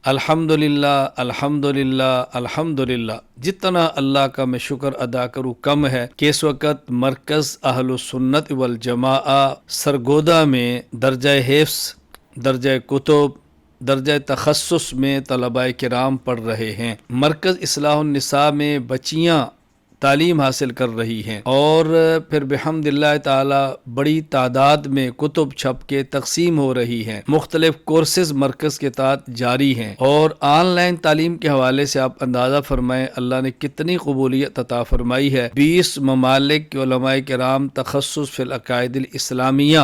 الحمدللہ الحمدللہ الحمدللہ، جتنا اللہ کا میں شکر ادا کروں کم ہے کہ اس وقت مرکز اہل السنت والجماعہ سرگودا میں درجہ حفظ، درجہ کتب، درجہ تخصص میں طلباء کرام پڑھ رہے ہیں۔ مرکز اصلاح النساء میں بچیاں تعلیم حاصل کر رہی ہیں، اور پھر بحمد اللہ تعالی بڑی تعداد میں کتب چھپ کے تقسیم ہو رہی ہیں۔ مختلف کورسز مرکز کے تحت جاری ہیں، اور آن لائن تعلیم کے حوالے سے آپ اندازہ فرمائیں اللہ نے کتنی قبولیت عطا فرمائی ہے۔ 20 ممالک کے علماء کرام تخصص فی العقائد الاسلامیہ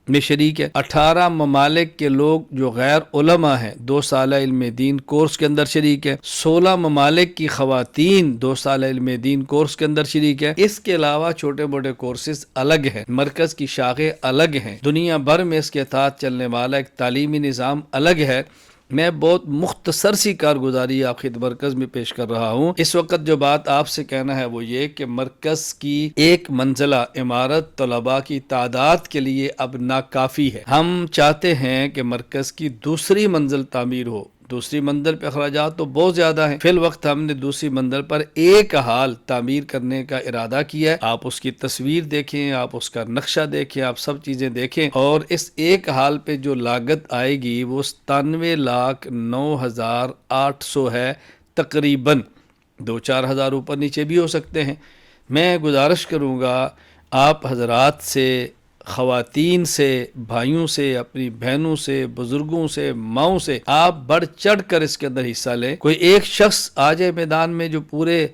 میں شریک ہے۔ 18 ممالک کے لوگ جو غیر علماء ہیں 2 سالہ علم دین کورس کے اندر شریک ہے۔ 16 ممالک کی خواتین 2 سالہ علم دین کورس کے اندر شریک ہے۔ اس کے علاوہ چھوٹے موٹے کورسز الگ ہیں، مرکز کی شاخیں الگ ہیں، دنیا بھر میں اس کے تحت چلنے والا ایک تعلیمی نظام الگ ہے۔ میں بہت مختصر سی کارگزاری آپ خدمت مرکز میں پیش کر رہا ہوں۔ اس وقت جو بات آپ سے کہنا ہے وہ یہ کہ مرکز کی ایک منزلہ عمارت طلباء کی تعداد کے لیے اب ناکافی ہے۔ ہم چاہتے ہیں کہ مرکز کی دوسری منزل تعمیر ہو۔ دوسری منزل پہ اخراجات تو بہت زیادہ ہیں، فی الوقت ہم نے دوسری منزل پر ایک حال تعمیر کرنے کا ارادہ کیا ہے۔ آپ اس کی تصویر دیکھیں، آپ اس کا نقشہ دیکھیں، آپ سب چیزیں دیکھیں، اور اس ایک حال پہ جو لاگت آئے گی وہ 97,09,800 ہے تقریباً، 2-4 ہزار اوپر نیچے بھی ہو سکتے ہیں۔ میں گزارش کروں گا آپ حضرات سے، خواتین سے، بھائیوں سے، اپنی بہنوں سے، بزرگوں سے، ماؤں سے، آپ بڑھ چڑھ کر اس کے اندر حصہ لیں۔ کوئی ایک شخص آ جائے میدان میں جو پورے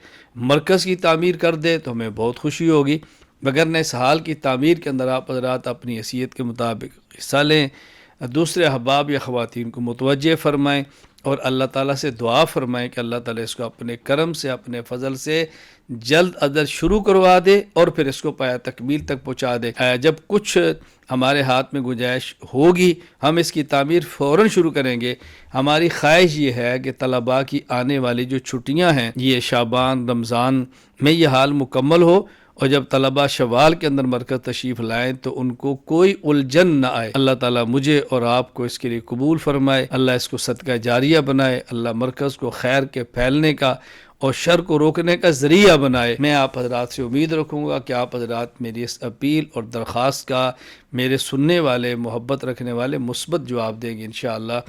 مرکز کی تعمیر کر دے تو ہمیں بہت خوشی ہوگی، وگرنہ اس حال کی تعمیر کے اندر آپ حضرات اپنی حیثیت کے مطابق حصہ لیں، دوسرے احباب یا خواتین کو متوجہ فرمائیں، اور اللہ تعالیٰ سے دعا فرمائیں کہ اللہ تعالیٰ اس کو اپنے کرم سے، اپنے فضل سے جلد ازل شروع کروا دے، اور پھر اس کو پایہ تکمیل تک پہنچا دے۔ جب کچھ ہمارے ہاتھ میں گنجائش ہوگی ہم اس کی تعمیر فوراً شروع کریں گے۔ ہماری خواہش یہ ہے کہ طلباء کی آنے والی جو چھٹیاں ہیں یہ شعبان رمضان میں یہ حال مکمل ہو، اور جب طلباء شوال کے اندر مرکز تشریف لائیں تو ان کو کوئی الجھن نہ آئے۔ اللہ تعالیٰ مجھے اور آپ کو اس کے لیے قبول فرمائے، اللہ اس کو صدقہ جاریہ بنائے، اللہ مرکز کو خیر کے پھیلنے کا اور شر کو روکنے کا ذریعہ بنائے۔ میں آپ حضرات سے امید رکھوں گا کہ آپ حضرات میری اس اپیل اور درخواست کا میرے سننے والے، محبت رکھنے والے مثبت جواب دیں گے انشاءاللہ۔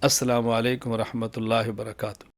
السلام علیکم ورحمۃ اللہ وبرکاتہ۔